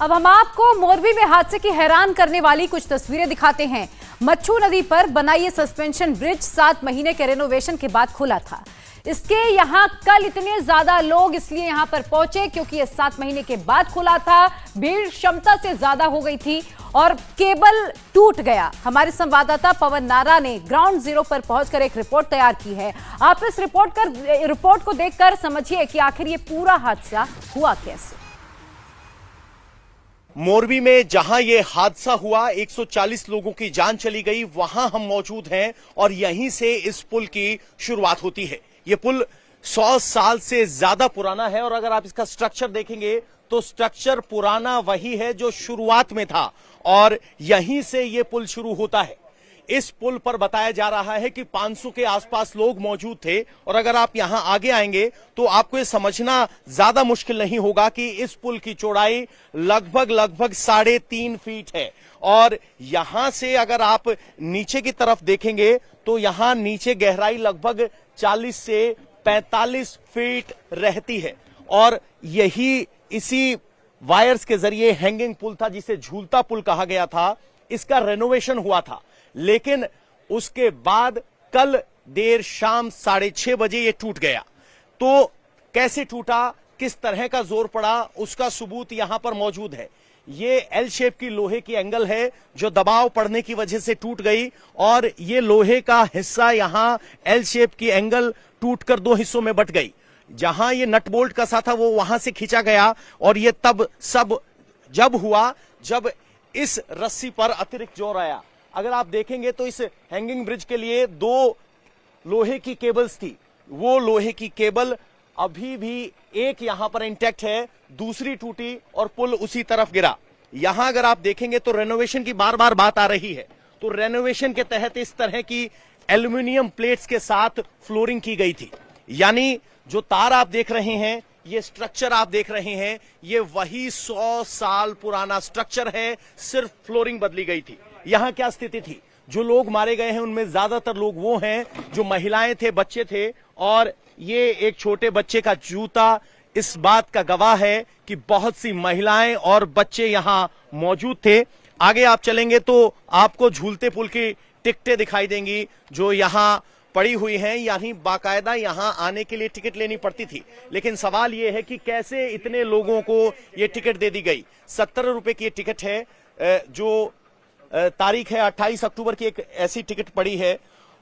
अब हम आपको मोरबी में हादसे की हैरान करने वाली कुछ तस्वीरें दिखाते हैं। मच्छू नदी पर बना ये सस्पेंशन ब्रिज 7 महीने के रेनोवेशन के बाद खुला था। इसके यहाँ कल इतने ज्यादा लोग इसलिए यहाँ पर पहुंचे क्योंकि ये 7 महीने के बाद खुला था। भीड़ क्षमता से ज्यादा हो गई थी और केबल टूट गया। हमारे संवाददाता पवन नारा ने ग्राउंड जीरो पर पहुंचकर एक रिपोर्ट तैयार की है। आप इस रिपोर्ट को देखकर समझिए कि आखिर ये पूरा हादसा हुआ कैसे। मोरबी में जहां ये हादसा हुआ 140 लोगों की जान चली गई, वहां हम मौजूद हैं और यहीं से इस पुल की शुरुआत होती है। ये पुल 100 साल से ज्यादा पुराना है और अगर आप इसका स्ट्रक्चर देखेंगे तो स्ट्रक्चर पुराना वही है जो शुरुआत में था और यहीं से ये पुल शुरू होता है। इस पुल पर बताया जा रहा है कि 500 के आसपास लोग मौजूद थे और अगर आप यहां आगे आएंगे तो आपको ये समझना ज्यादा मुश्किल नहीं होगा कि इस पुल की चौड़ाई लगभग 3.5 फीट है और यहां से अगर आप नीचे की तरफ देखेंगे तो यहां नीचे गहराई लगभग 40 से 45 फीट रहती है और यही इसी वायर्स के जरिए हैंगिंग पुल था जिसे झूलता पुल कहा गया था। इसका रेनोवेशन हुआ था लेकिन उसके बाद कल देर शाम 6:30 बजे ये टूट गया। तो कैसे टूटा, किस तरह का जोर पड़ा, उसका सबूत यहां पर मौजूद है। ये एल शेप की लोहे की एंगल है जो दबाव पड़ने की वजह से टूट गई और ये लोहे का हिस्सा यहां एल शेप की एंगल टूटकर 2 हिस्सों में बट गई। जहां ये नट बोल्ट कसा था वो वहां से खींचा गया और ये तब सब जब हुआ जब इस रस्सी पर अतिरिक्त जोर आया। अगर आप देखेंगे तो इस हैंगिंग ब्रिज के लिए 2 लोहे की केबल्स थी। वो लोहे की केबल अभी भी एक यहां पर इंटैक्ट है, दूसरी टूटी और पुल उसी तरफ गिरा। यहां अगर आप देखेंगे तो रेनोवेशन की बार बार बात आ रही है। तो रेनोवेशन के तहत इस तरह की एल्यूमिनियम प्लेट्स के साथ फ्लोरिंग की गई थी। यानी जो तार आप देख रहे हैं, ये स्ट्रक्चर आप देख रहे हैं, ये वही 100 साल पुराना स्ट्रक्चर है, सिर्फ फ्लोरिंग बदली गई थी। यहां क्या स्थिति थी, जो लोग मारे गए हैं उनमें ज्यादातर लोग वो हैं जो महिलाएं थे, बच्चे थे और ये एक छोटे बच्चे का जूता इस बात का गवाह है कि बहुत सी महिलाएं और बच्चे यहां मौजूद थे। आगे आप चलेंगे तो आपको झूलते पुल की टिकटें दिखाई देंगी जो यहां पड़ी हुई हैं। यानी बाकायदा यहां आने के लिए टिकट लेनी पड़ती थी। लेकिन सवाल यह है कि कैसे इतने लोगों को यह टिकट दे दी गई। 70 रुपए की टिकट है। जो तारीख है 28 अक्टूबर की एक ऐसी टिकट पड़ी है।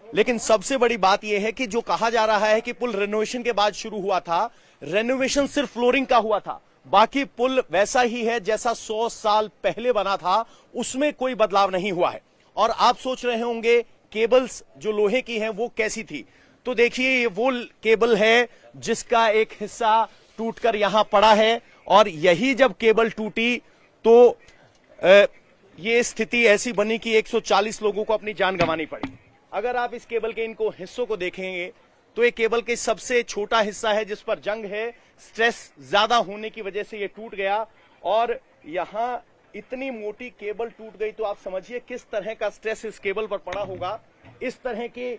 लेकिन सबसे बड़ी बात यह है कि जो कहा जा रहा है कि पुल रेनोवेशन के बाद शुरू हुआ था, रेनोवेशन सिर्फ फ्लोरिंग का हुआ था, बाकी पुल वैसा ही है जैसा 100 साल पहले बना था, उसमें कोई बदलाव नहीं हुआ है। और आप सोच रहे होंगे केबल्स जो लोहे की हैं वो कैसी थी, तो देखिए ये वो केबल है जिसका एक हिस्सा टूटकर यहां पड़ा है और यही जब केबल टूटी तो ये स्थिति ऐसी बनी कि 140 लोगों को अपनी जान गंवानी पड़ी। अगर आप इस केबल के इनको हिस्सों को देखेंगे तो ये केबल के सबसे छोटा हिस्सा है जिस पर जंग है। स्ट्रेस ज्यादा होने की वजह से ये टूट गया और यहां इतनी मोटी केबल टूट गई तो आप समझिए किस तरह का स्ट्रेस इस केबल पर पड़ा होगा। इस तरह की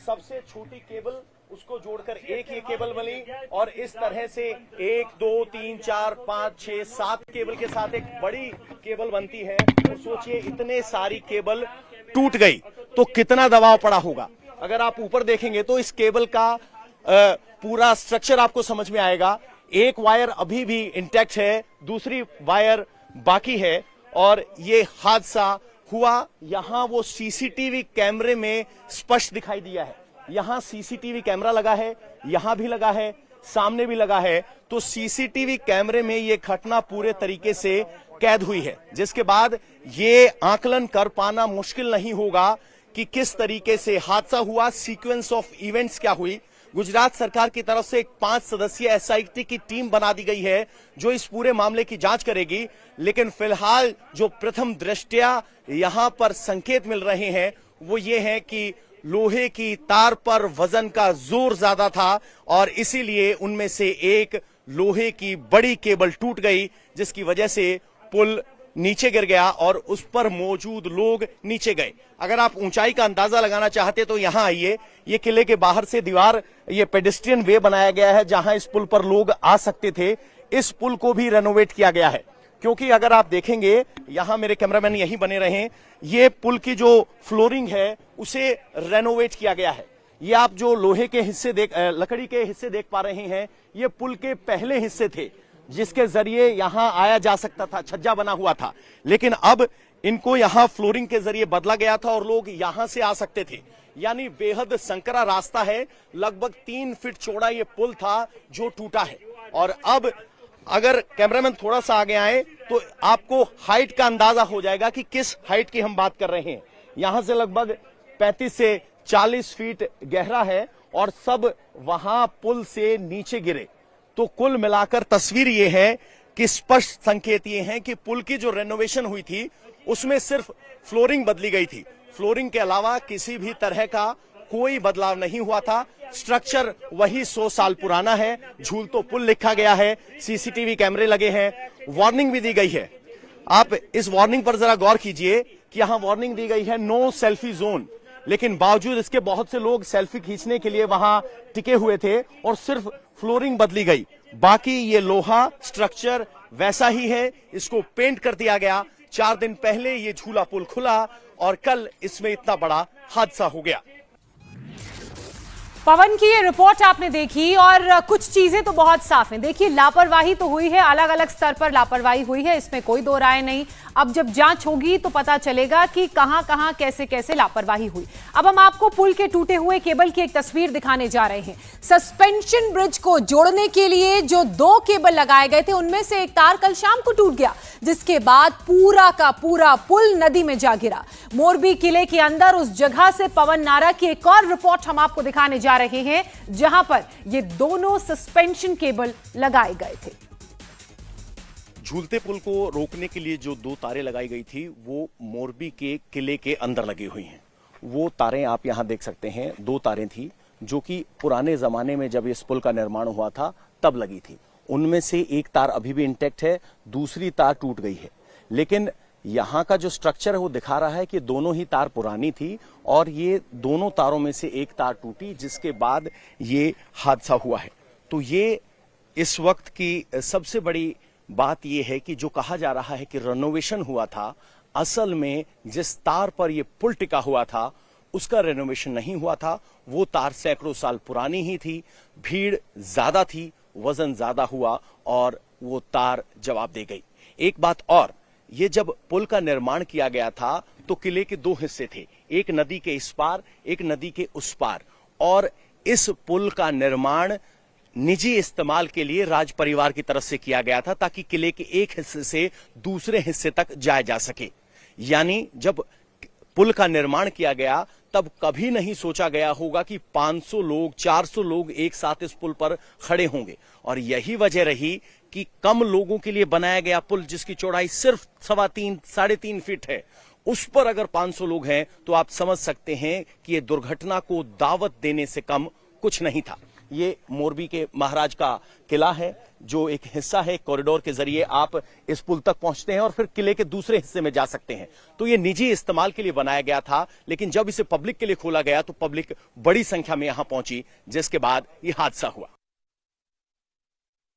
सबसे छोटी केबल उसको जोड़कर एक ये केबल बनी और इस तरह से 1 2 3 4 5 6 7 केबल के साथ एक बड़ी केबल बनती है। और सोचिए इतने सारी केबल टूट गई तो कितना दबाव पड़ा होगा। अगर आप ऊपर देखेंगे तो इस केबल का पूरा स्ट्रक्चर आपको समझ में आएगा। एक वायर अभी भी इंटैक्ट है, दूसरी वायर बाकी है और ये हादसा हुआ यहां वो सीसीटीवी कैमरे में स्पष्ट दिखाई दिया है। यहां सीसीटीवी कैमरा लगा है, यहां भी लगा है, सामने भी लगा है। तो सीसीटीवी कैमरे में ये घटना पूरे तरीके से कैद हुई है, जिसके बाद ये आकलन कर पाना मुश्किल नहीं होगा कि किस तरीके से हादसा हुआ, सीक्वेंस ऑफ इवेंट्स क्या हुई। गुजरात सरकार की तरफ से एक 5 सदस्यीय एसआईटी की टीम बना दी गई है जो इस पूरे मामले की जांच करेगी। लेकिन फिलहाल जो प्रथम दृष्टया यहां पर संकेत मिल रहे हैं वो ये है कि लोहे की तार पर वजन का जोर ज्यादा था और इसीलिए उनमें से एक लोहे की बड़ी केबल टूट गई जिसकी वजह से पुल नीचे गिर गया और उस पर मौजूद लोग नीचे गए। अगर आप ऊंचाई का अंदाजा लगाना चाहते तो यहां आइए। ये किले के बाहर से दीवार, ये पेडेस्ट्रियन वे बनाया गया है जहां इस पुल पर लोग आ सकते थे। इस पुल को भी रेनोवेट किया गया है। क्योंकि अगर आप देखेंगे, यहां मेरे कैमरामैन यहीं बने रहे, ये पुल की जो फ्लोरिंग है उसे रेनोवेट किया गया है। ये आप जो लोहे के हिस्से लकड़ी के हिस्से देख पा रहे हैं, ये पुल के पहले हिस्से थे जिसके जरिए यहां आया जा सकता था, छज्जा बना हुआ था। लेकिन अब इनको यहां फ्लोरिंग के जरिए बदला गया था और लोग यहां से आ सकते थे। यानी बेहद संकरा रास्ता है। लगभग 3 फीट चौड़ा ये पुल था जो टूटा है। और अब अगर कैमरामैन थोड़ा सा आगे आए तो आपको हाइट का अंदाजा हो जाएगा कि किस हाइट की हम बात कर रहे हैं। यहां से लगभग 35 से 40 फीट गहरा है और सब वहां पुल से नीचे गिरे। तो कुल मिलाकर तस्वीर ये है कि स्पष्ट संकेत ये हैं कि पुल की जो रेनोवेशन हुई थी उसमें सिर्फ फ्लोरिंग बदली गई थी। फ्लोरिंग के अलावा किसी भी तरह का कोई बदलाव नहीं हुआ था। स्ट्रक्चर वही 100 साल पुराना है। झूलतो पुल लिखा गया है, सीसीटीवी कैमरे लगे हैं, वार्निंग भी दी गई है। आप इस वार्निंग पर जरा गौर कीजिए कि यहां वार्निंग दी गई है नो सेल्फी जोन, लेकिन बावजूद इसके बहुत से लोग सेल्फी खींचने के लिए वहां टिके हुए थे और सिर्फ फ्लोरिंग बदली गई। बाकी ये लोहा स्ट्रक्चर वैसा ही है, इसको पेंट कर दिया गया। 4 दिन पहले ये झूला पुल खुला और कल इसमें इतना बड़ा हादसा हो गया। पवन की ये रिपोर्ट आपने देखी और कुछ चीजें तो बहुत साफ हैं। देखिए, लापरवाही तो हुई है, अलग अलग स्तर पर लापरवाही हुई है, इसमें कोई दो राय नहीं। अब जब जांच होगी तो पता चलेगा कि कहां कहां कैसे कैसे लापरवाही हुई। अब हम आपको पुल के टूटे हुए केबल की एक तस्वीर दिखाने जा रहे हैं। सस्पेंशन ब्रिज को जोड़ने के लिए जो 2 केबल लगाए गए थे उनमें से एक तार कल शाम को टूट गया, जिसके बाद पूरा का पूरा पुल नदी में जा गिरा। मोरबी किले के अंदर उस जगह से पवन नारा की एक और रिपोर्ट हम आपको दिखाने जा रहे हैं, जहां पर ये दोनों सस्पेंशन केबल लगाए गए थे। झूलते पुल को रोकने के लिए जो 2 तारें लगाई गई थी वो मोरबी के किले के अंदर लगी हुई हैं। वो तारें आप यहां देख सकते हैं, 2 तारें थी जो कि पुराने जमाने में जब इस पुल का निर्माण हुआ था तब लगी थी। उनमें से एक तार अभी भी इंटैक्ट है, दूसरी तार टूट गई है। लेकिन यहां का जो स्ट्रक्चर है वो दिखा रहा है कि दोनों ही तार पुरानी थी और ये दोनों तारों में से एक तार टूटी, जिसके बाद ये हादसा हुआ है। तो ये इस वक्त की सबसे बड़ी बात यह है कि जो कहा जा रहा है कि रेनोवेशन हुआ था, असल में जिस तार पर यह पुल टिका हुआ था उसका रेनोवेशन नहीं हुआ था। वो तार सैकड़ों साल पुरानी ही थी, भीड़ ज्यादा थी, वजन ज्यादा हुआ और वो तार जवाब दे गई। एक बात और, ये जब पुल का निर्माण किया गया था तो किले के 2 हिस्से थे, एक नदी के इस पार, एक नदी के उस पार। और इस पुल का निर्माण निजी इस्तेमाल के लिए राज परिवार की तरफ से किया गया था ताकि किले के एक हिस्से से दूसरे हिस्से तक जाया जा सके। यानी जब पुल का निर्माण किया गया तब कभी नहीं सोचा गया होगा कि 500 लोग 400 लोग एक साथ इस पुल पर खड़े होंगे। और यही वजह रही कि कम लोगों के लिए बनाया गया पुल, जिसकी चौड़ाई सिर्फ 3.5 फीट है, उस पर अगर 500 लोग हैं तो आप समझ सकते हैं कि यह दुर्घटना को दावत देने से कम कुछ नहीं था। ये मोरबी के महाराज का किला है, जो एक हिस्सा है। कॉरिडोर के जरिए आप इस पुल तक पहुंचते हैं और फिर किले के दूसरे हिस्से में जा सकते हैं। तो ये निजी इस्तेमाल के लिए बनाया गया था, लेकिन जब इसे पब्लिक के लिए खोला गया तो पब्लिक बड़ी संख्या में यहां पहुंची, जिसके बाद ये हादसा हुआ।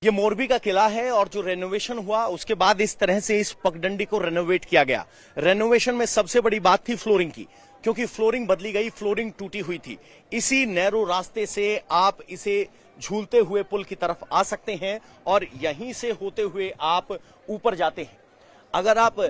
ये मोरबी का किला है और जो रेनोवेशन हुआ उसके बाद इस तरह से इस पगडंडी को रेनोवेट किया गया। रेनोवेशन में सबसे बड़ी बात थी फ्लोरिंग की, क्योंकि फ्लोरिंग बदली गई, फ्लोरिंग टूटी हुई थी। इसी नैरो रास्ते से आप इसे झूलते हुए पुल की तरफ आ सकते हैं और यहीं से होते हुए आप ऊपर जाते हैं। अगर आप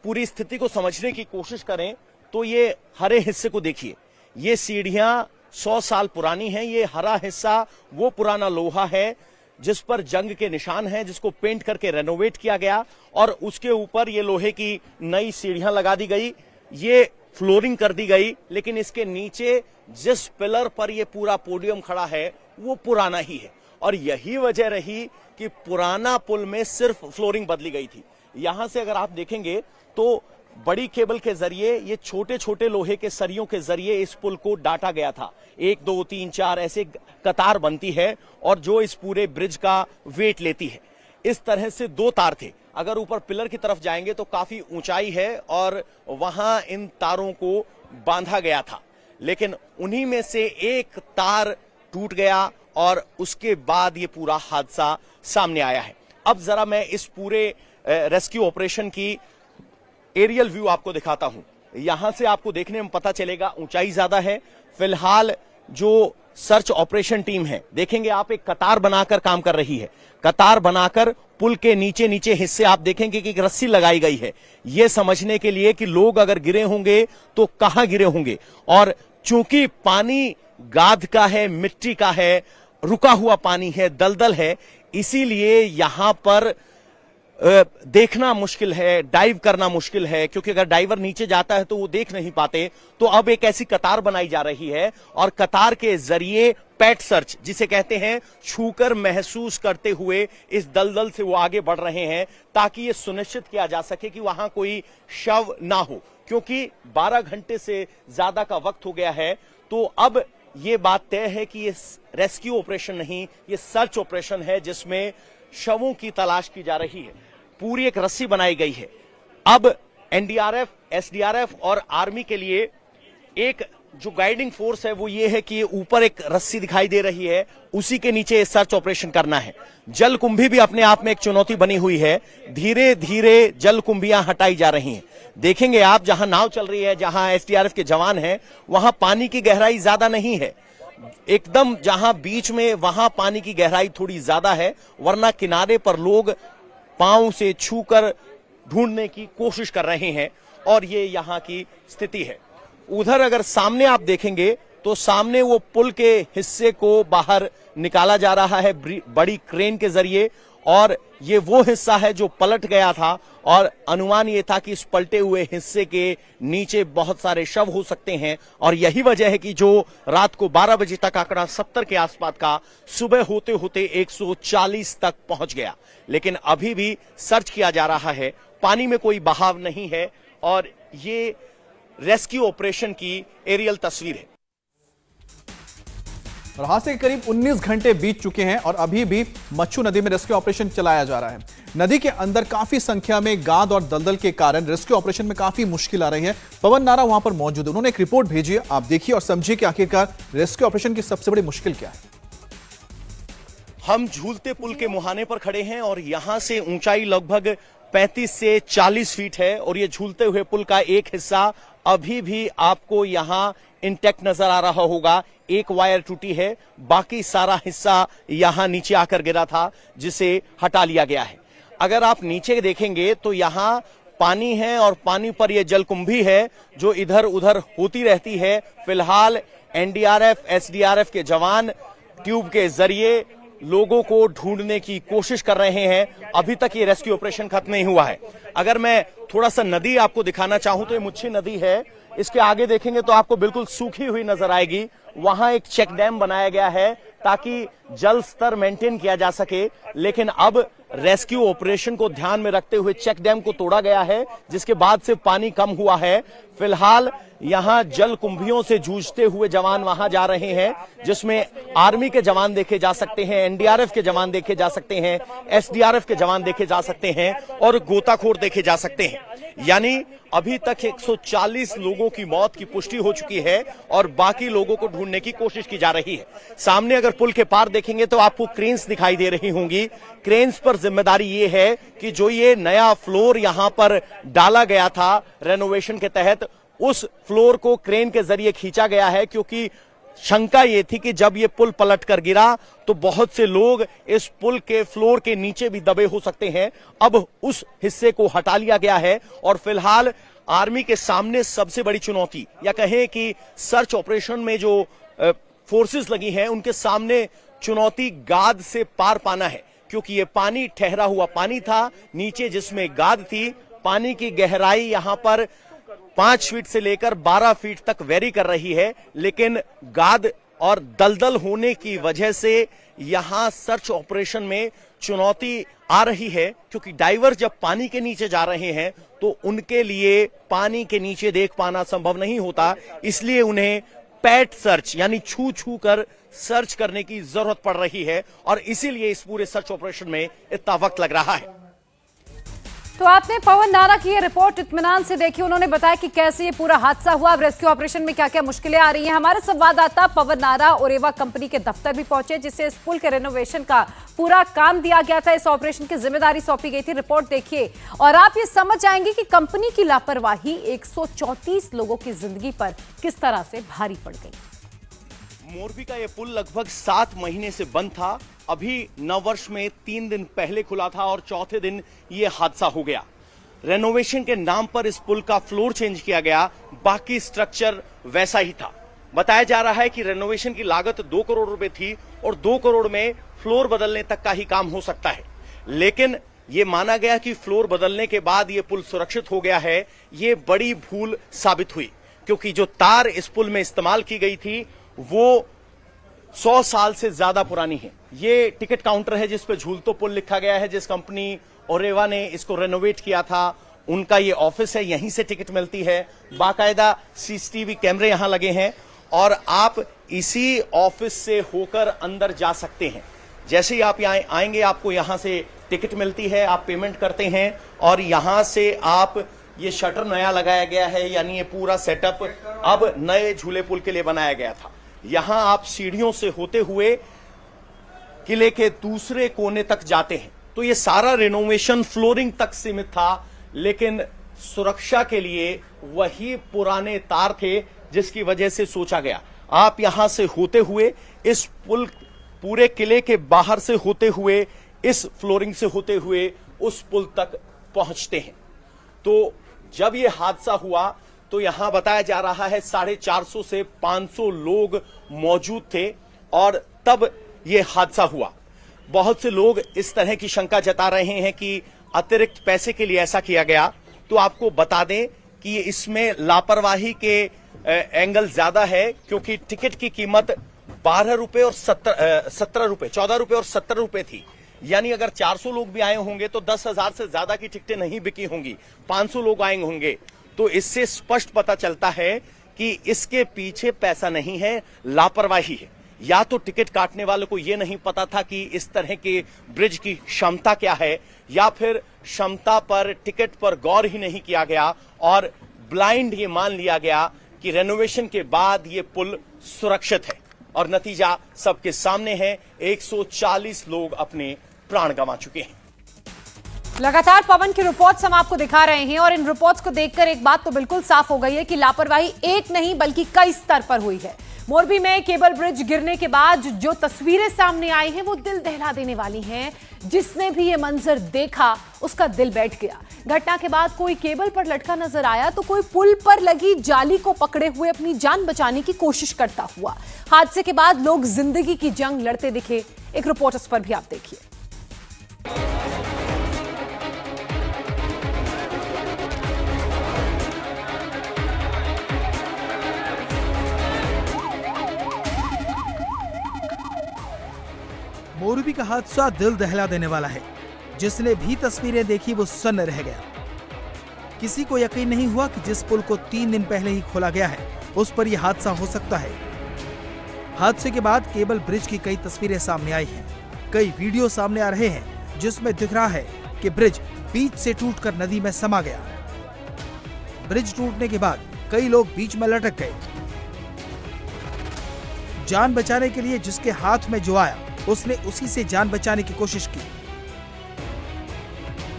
पूरी स्थिति को समझने की कोशिश करें तो ये हरे हिस्से को देखिए। ये सीढ़ियां 100 साल पुरानी हैं। ये हरा हिस्सा वो पुराना लोहा है जिस पर जंग के निशान हैं, जिसको पेंट करके रेनोवेट किया गया और उसके ऊपर ये लोहे की नई सीढ़ियां लगा दी गई, ये फ्लोरिंग कर दी गई। लेकिन इसके नीचे जिस पिलर पर ये पूरा पोडियम खड़ा है वो पुराना ही है और यही वजह रही कि पुराना पुल में सिर्फ फ्लोरिंग बदली गई थी। यहां से अगर आप देखेंगे तो बड़ी केबल के जरिए, ये छोटे छोटे लोहे के सरियों के जरिए इस पुल को डाटा गया था। 1 2 3 4 ऐसे कतार बनती है और जो इस पूरे ब्रिज का वेट लेती है। इस तरह से 2 तार थे। अगर ऊपर पिलर की तरफ जाएंगे तो काफी ऊंचाई है और वहां इन तारों को बांधा गया था, लेकिन उन्हीं में से एक तार टूट गया और उसके बाद ये पूरा हादसा सामने आया है। अब जरा मैं इस पूरे रेस्क्यू ऑपरेशन की एरियल व्यू आपको दिखाता हूं। यहां से आपको देखने में पता चलेगा ऊंचाई ज्यादा है। फिलहाल जो सर्च ऑपरेशन टीम है, देखेंगे आप, एक कतार बनाकर काम कर रही है। कतार बनाकर पुल के नीचे नीचे हिस्से आप देखेंगे कि एक रस्सी लगाई गई है, यह समझने के लिए कि लोग अगर गिरे होंगे तो कहां गिरे होंगे। और चूंकि पानी गाद का है, मिट्टी का है, रुका हुआ पानी है, दलदल है, इसीलिए यहां पर देखना मुश्किल है, डाइव करना मुश्किल है, क्योंकि अगर डाइवर नीचे जाता है तो वो देख नहीं पाते। तो अब एक ऐसी कतार बनाई जा रही है और कतार के जरिए पैट सर्च, जिसे कहते हैं छूकर महसूस करते हुए, इस दलदल से वो आगे बढ़ रहे हैं ताकि ये सुनिश्चित किया जा सके कि वहां कोई शव ना हो, क्योंकि 12 घंटे से ज्यादा का वक्त हो गया है। तो अब ये बात तय है कि ये रेस्क्यू ऑपरेशन नहीं, ये सर्च ऑपरेशन है जिसमें शवों की तलाश की जा रही है। पूरी एक रस्सी बनाई गई है। अब एनडीआरएफ, एसडीआरएफ और आर्मी के लिए एक जो गाइडिंग फोर्स है वो ये है कि ऊपर एक रस्सी दिखाई दे रही है, उसी के नीचे सर्च ऑपरेशन करना है। जलकुंभी भी अपने आप में एक चुनौती बनी हुई है। धीरे धीरे जलकुंभियां हटाई जा रही हैं। देखेंगे आप, जहां नाव चल रही है, जहां एसडीआरएफ के जवान हैं, वहां पानी की गहराई ज्यादा नहीं है। एकदम जहां बीच में, वहां पानी की गहराई थोड़ी ज्यादा है, वरना किनारे पर लोग पांव से छूकर ढूंढने की कोशिश कर रहे हैं। और ये यहां की स्थिति है। उधर अगर सामने आप देखेंगे तो सामने वो पुल के हिस्से को बाहर निकाला जा रहा है बड़ी क्रेन के जरिए, और ये वो हिस्सा है जो पलट गया था। और अनुमान ये था कि इस पलटे हुए हिस्से के नीचे बहुत सारे शव हो सकते हैं, और यही वजह है कि जो रात को 12 बजे तक आंकड़ा 70 के आसपास का, सुबह होते होते 140 तक पहुंच गया। लेकिन अभी भी सर्च किया जा रहा है, पानी में कोई बहाव नहीं है। और ये रेस्क्यू ऑपरेशन की एरियल तस्वीर है। और हादसे के करीब 19 घंटे बीत चुके हैं और अभी भी मच्छू नदी में रेस्क्यू ऑपरेशन चलाया जा रहा है। नदी के अंदर काफी संख्या में गाद और दलदल के कारण रेस्क्यू ऑपरेशन में काफी मुश्किल आ रही है। पवन नारा वहां पर मौजूद है, उन्होंने एक रिपोर्ट भेजी है, आप देखिए और समझिए कि आखिरकार रेस्क्यू ऑपरेशन की सबसे बड़ी मुश्किल क्या है। हम झूलते पुल के मुहाने पर खड़े हैं और यहां से ऊंचाई लगभग 35 से 40 फीट है, और ये झूलते हुए पुल का एक हिस्सा अभी भी आपको यहां इंटैक्ट नजर आ रहा होगा। एक वायर टूटी है, बाकी सारा हिस्सा यहां नीचे आकर गिरा था, जिसे हटा लिया गया है। अगर आप नीचे देखेंगे तो यहां पानी है और पानी पर यह जलकुंभी है जो इधर उधर होती रहती है। फिलहाल एनडीआरएफ, एसडीआरएफ के जवान ट्यूब के जरिए लोगों को ढूंढने की कोशिश कर रहे हैं। अभी तक ये रेस्क्यू ऑपरेशन खत्म नहीं हुआ है। अगर मैं थोड़ा सा नदी आपको दिखाना चाहूं तो ये मुच्छी नदी है। इसके आगे देखेंगे तो आपको बिल्कुल सूखी हुई नजर आएगी। वहां एक चेक डैम बनाया गया है ताकि जल स्तर मेंटेन किया जा सके, लेकिन अब रेस्क्यू ऑपरेशन को ध्यान में रखते हुए चेक डैम को तोड़ा गया है, जिसके बाद से पानी कम हुआ है। फिलहाल यहां जल कुंभियों से जूझते हुए जवान वहां जा रहे हैं, जिसमें आर्मी के जवान देखे जा सकते हैं, एनडीआरएफ के जवान देखे जा सकते हैं, एसडीआरएफ के जवान देखे जा सकते हैं और गोताखोर देखे जा सकते हैं। यानी अभी तक 140 लोगों की मौत की पुष्टि हो चुकी है और बाकी लोगों को ढूंढने की कोशिश की जा रही है। सामने अगर पुल के पार देखेंगे तो आपको क्रेन्स दिखाई दे रही होंगी। क्रेन्स पर जिम्मेदारी ये है कि जो ये नया फ्लोर यहां पर डाला गया था रेनोवेशन के तहत, उस फ्लोर को क्रेन के जरिए खींचा गया है, क्योंकि शंका ये थी कि जब ये पुल पलट कर गिरा तो बहुत से लोग इस पुल के फ्लोर के नीचे भी दबे हो सकते हैं। अब उस हिस्से को हटा लिया गया है और फिलहाल आर्मी के सामने सबसे बड़ी चुनौती, या कहें कि सर्च ऑपरेशन में जो फोर्सेस लगी हैं, उनके सामने चुनौती गाद से पार पाना है, क्योंकि ये पानी ठहरा हुआ पानी था नीचे जिसमें गाद थी। पानी की गहराई यहां पर 5 फीट से लेकर 12 फीट तक वेरी कर रही है, लेकिन गाद और दलदल होने की वजह से यहां सर्च ऑपरेशन में चुनौती आ रही है, क्योंकि डाइवर जब पानी के नीचे जा रहे हैं तो उनके लिए पानी के नीचे देख पाना संभव नहीं होता, इसलिए उन्हें पैट सर्च यानी छू छू कर सर्च करने की जरूरत पड़ रही है और इसीलिए इस पूरे सर्च ऑपरेशन में इतना वक्त लग रहा है। तो आपने पवन नारा की ये रिपोर्ट इत्मीनान से देखी। उन्होंने बताया कि कैसे ये पूरा हादसा हुआ, अब रेस्क्यू ऑपरेशन में क्या क्या मुश्किलें आ रही हैं। हमारे संवाददाता पवन नारा ओरेवा कंपनी के दफ्तर भी पहुंचे, जिससे इस पुल के रेनोवेशन का पूरा काम दिया गया था। इस ऑपरेशन की जिम्मेदारी सौंपी गई थी। रिपोर्ट देखिए और आप ये समझ जाएंगे कि कंपनी की लापरवाही 134 लोगों की जिंदगी पर किस तरह से भारी पड़ गई। मोरबी का यह पुल लगभग 7 महीने से बंद था। अभी नववर्ष में 3 दिन पहले खुला था और चौथे दिन ये हादसा हो गया। रेनोवेशन के नाम पर इस पुल का फ्लोर चेंज किया गया, बाकी स्ट्रक्चर वैसा ही था। बताया जा रहा है कि रेनोवेशन की लागत 2 करोड़ रुपए थी और 2 करोड़ में फ्लोर बदलने तक का ही काम हो सकता है। लेकिन ये माना गया कि फ्लोर बदलने के बाद ये पुल सुरक्षित हो गया है। ये बड़ी भूल साबित हुई, क्योंकि जो तार इस पुल में इस्तेमाल की गई थी वो 100 साल से ज्यादा पुरानी है। ये टिकट काउंटर है जिस पे झूलतो पुल लिखा गया है। जिस कंपनी ओरेवा ने इसको रेनोवेट किया था उनका ये ऑफिस है, यहीं से टिकट मिलती है। बाकायदा सीसीटीवी कैमरे यहां लगे हैं और आप इसी ऑफिस से होकर अंदर जा सकते हैं। जैसे ही आप यहाँ आएंगे आपको यहां से टिकट मिलती है, आप पेमेंट करते हैं और यहां से आप, ये शटर नया लगाया गया है, यानी ये पूरा सेटअप अब नए झूले पुल के लिए बनाया गया था। यहां आप सीढ़ियों से होते हुए किले के दूसरे कोने तक जाते हैं। तो ये सारा रेनोवेशन फ्लोरिंग तक सीमित था, लेकिन सुरक्षा के लिए वही पुराने तार थे जिसकी वजह से सोचा गया। आप यहां से होते हुए इस पुल, पूरे किले के बाहर से होते हुए, इस फ्लोरिंग से होते हुए उस पुल तक पहुंचते हैं। तो जब ये हादसा हुआ तो यहां बताया जा रहा है 450 से 500 लोग मौजूद थे और तब ये हादसा हुआ। बहुत से लोग इस तरह की शंका जता रहे हैं कि अतिरिक्त पैसे के लिए ऐसा किया गया। तो आपको बता दें कि इसमें लापरवाही के एंगल ज्यादा है, क्योंकि टिकट की कीमत 12 रुपए और 17 रुपए, 14 रुपए और 17 रुपए थी। यानी अगर 400 लोग भी आए होंगे तो 10,000 से ज्यादा की टिकटें नहीं बिकी होंगी। 500 लोग आए होंगे तो इससे स्पष्ट पता चलता है कि इसके पीछे पैसा नहीं है, लापरवाही है। या तो टिकट काटने वालों को यह नहीं पता था कि इस तरह के ब्रिज की क्षमता क्या है, या फिर क्षमता पर, टिकट पर गौर ही नहीं किया गया और ब्लाइंड ये मान लिया गया कि रेनोवेशन के बाद ये पुल सुरक्षित है। और नतीजा सबके सामने है, 140 लोग अपने प्राण गंवा चुके हैं। लगातार पवन की रिपोर्ट्स हम आपको दिखा रहे हैं और इन रिपोर्ट्स को देखकर एक बात तो बिल्कुल साफ हो गई है कि लापरवाही एक नहीं बल्कि कई स्तर पर हुई है। मोरबी में केबल ब्रिज गिरने के बाद जो तस्वीरें सामने आई हैं वो दिल दहला देने वाली हैं। जिसने भी ये मंजर देखा उसका दिल बैठ गया। घटना के बाद कोई केबल पर लटका नजर आया तो कोई पुल पर लगी जाली को पकड़े हुए अपनी जान बचाने की कोशिश करता हुआ। हादसे के बाद लोग जिंदगी की जंग लड़ते दिखे। एक रिपोर्ट इस पर भी आप देखिए। मोरबी का हादसा दिल दहला देने वाला है। जिसने भी तस्वीरें देखी वो सन्न रह गया। किसी को यकीन नहीं हुआ कि जिस पुल को 3 दिन पहले ही खोला गया है उस पर यह हादसा हो सकता है। हादसे के बाद केबल ब्रिज की कई तस्वीरें सामने आई हैं। कई वीडियो सामने आ रहे हैं जिसमें दिख रहा है कि ब्रिज बीच से टूटकर नदी में समा गया। ब्रिज टूटने के बाद कई लोग बीच में लटक गए। जान बचाने के लिए जिसके हाथ में जो आया उसने उसी से जान बचाने की कोशिश की।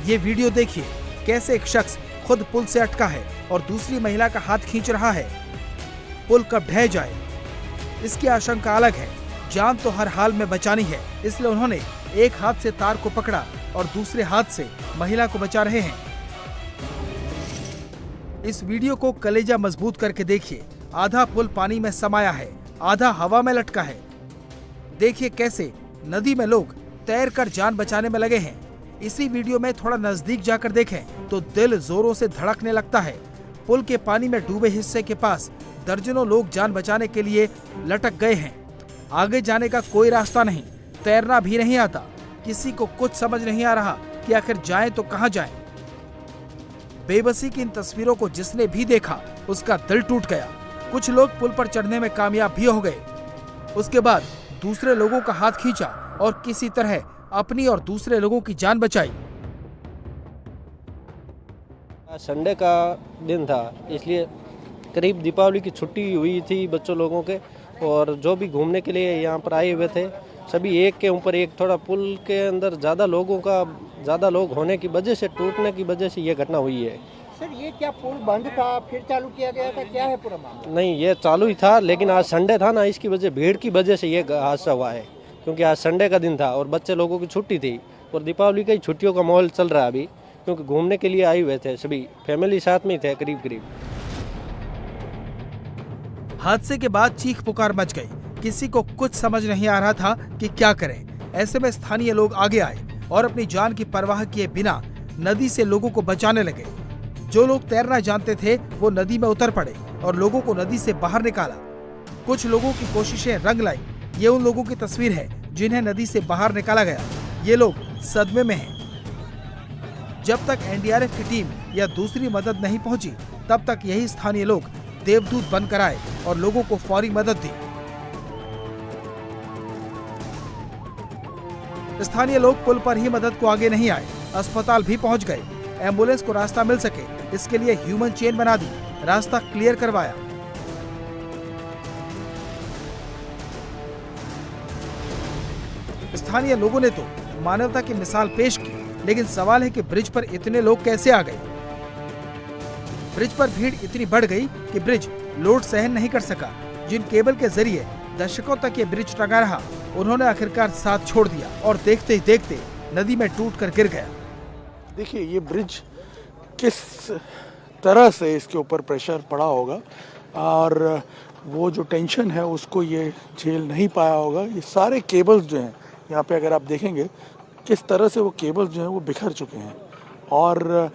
ये वीडियो देखिए, कैसे एक शख्स खुद पुल से अटका है और दूसरी महिला का हाथ खींच रहा है। पुल कब ढह जाए इसकी आशंका अलग है। जान तो हर हाल में बचानी है, इसलिए उन्होंने एक हाथ से तार को पकड़ा और दूसरे हाथ से महिला को बचा रहे हैं। इस वीडियो को कलेजा मजबूत करके देखिए। आधा पुल पानी में समाया है, आधा हवा में लटका है। देखिए कैसे नदी में लोग तैरकर जान बचाने में लगे हैं। इसी वीडियो में थोड़ा नजदीक जाकर देखें तो दिल जोरों से धड़कने लगता है। पुल के पानी में डूबे हिस्से के पास दर्जनों लोग जान बचाने के लिए लटक गए हैं। आगे जाने का कोई रास्ता नहीं, तैरना भी नहीं आता। किसी को कुछ समझ नहीं आ रहा कि आखिर जाएं तो कहां जाएं। बेबसी की इन तस्वीरों को जिसने भी देखा उसका दिल टूट गया। कुछ लोग पुल पर चढ़ने में कामयाब भी हो गए। उसके बाद दूसरे लोगों का हाथ खींचा और किसी तरह अपनी और दूसरे लोगों की जान बचाई। संडे का दिन था, इसलिए करीब दीपावली की छुट्टी हुई थी बच्चों लोगों के, और जो भी घूमने के लिए यहाँ पर आए हुए थे सभी एक के ऊपर एक, थोड़ा पुल के अंदर ज़्यादा लोग होने की वजह से, टूटने की वजह से ये घटना हुई है। सर ये क्या पुल बंद था फिर चालू किया गया था, क्या है पूरा मामला? नहीं, ये चालू ही था, लेकिन आज संडे था ना, इसकी वजह भीड़ की वजह से ये हादसा हुआ है, क्योंकि आज संडे का दिन था और बच्चे लोगों की छुट्टी थी और दीपावली का ही छुट्टियों का माहौल चल रहा है अभी, क्योंकि घूमने के लिए आए हुए थे सभी, फैमिली साथ में ही थे करीब। हादसे के बाद चीख पुकार मच गई। किसी को कुछ समझ नहीं आ रहा था कि क्या करें। ऐसे में स्थानीय लोग आगे आए और अपनी जान की परवाह किए बिना नदी से लोगों को बचाने लगे। जो लोग तैरना जानते थे वो नदी में उतर पड़े और लोगों को नदी से बाहर निकाला। कुछ लोगों की कोशिशें रंग लाई। ये उन लोगों की तस्वीर है जिन्हें नदी से बाहर निकाला गया। ये लोग सदमे में हैं। जब तक एनडीआरएफ की टीम या दूसरी मदद नहीं पहुंची, तब तक यही स्थानीय लोग देवदूत बनकर आए और लोगों को फौरी मदद दी। स्थानीय लोग पुल पर ही मदद को आगे नहीं आए, अस्पताल भी पहुंच गए। एम्बुलेंस को रास्ता मिल सके इसके लिए ह्यूमन चेन बना दी, रास्ता क्लियर करवाया। स्थानीय लोगों ने तो मानवता की मिसाल पेश की, लेकिन सवाल है कि ब्रिज पर इतने लोग कैसे आ गए। ब्रिज पर भीड़ इतनी बढ़ गई कि ब्रिज लोड सहन नहीं कर सका। जिन केबल के जरिए दशकों तक ये ब्रिज टंगा रहा, उन्होंने आखिरकार साथ छोड़ दिया और देखते ही देखते नदी में टूटकर गिर गया। देखिए ये ब्रिज किस तरह से इसके ऊपर प्रेशर पड़ा होगा और वो जो टेंशन है उसको ये झेल नहीं पाया होगा। ये सारे केबल्स जो हैं यहाँ पे अगर आप देखेंगे किस तरह से वो केबल्स जो हैं वो बिखर चुके हैं, और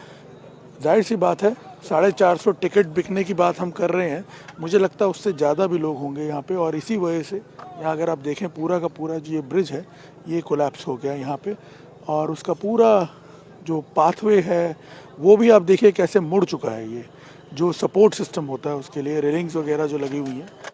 जाहिर सी बात है 450 टिकट बिकने की बात हम कर रहे हैं, मुझे लगता है उससे ज़्यादा भी लोग होंगे यहाँ पे, और इसी वजह से यहाँ अगर आप देखें पूरा का पूरा जो ये ब्रिज है ये कोलैप्स हो गया यहाँ पे, और उसका पूरा जो पाथवे है वो भी आप देखिए कैसे मुड़ चुका है। ये जो सपोर्ट सिस्टम होता है उसके लिए रेलिंग्स वगैरह जो लगी हुई है।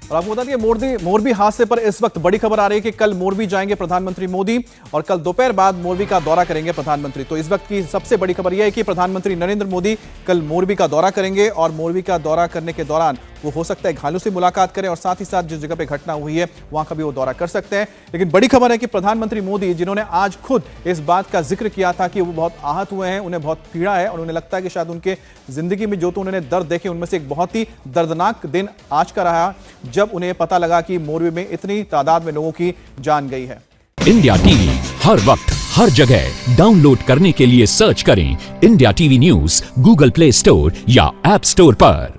और आपको बता दें मोरबी हादसे पर इस वक्त बड़ी खबर आ रही है कि कल मोरबी जाएंगे प्रधानमंत्री मोदी और कल दोपहर बाद मोरबी का दौरा करेंगे प्रधानमंत्री। तो इस वक्त की सबसे बड़ी खबर यह है कि प्रधानमंत्री नरेंद्र मोदी कल मोरबी का दौरा करेंगे और मोरबी का दौरा करने के दौरान वो हो सकता है घायलों से मुलाकात करें और साथ ही साथ जिस जगह पे घटना हुई है वहां का भी वो दौरा कर सकते हैं। लेकिन बड़ी खबर है कि प्रधानमंत्री मोदी, जिन्होंने आज खुद इस बात का जिक्र किया था कि वो बहुत आहत हुए हैं, उन्हें बहुत पीड़ा है और उन्हें लगता है कि शायद उनके जिंदगी में जो तो उन्होंने दर्द देखे उनमें से एक बहुत ही दर्दनाक दिन आज का रहा जब उन्हें पता लगा कि मोरबी में इतनी तादाद में लोगों की जान गई है। इंडिया टीवी हर वक्त हर जगह डाउनलोड करने के लिए सर्च करें India TV news Google play store या ऐप स्टोर पर।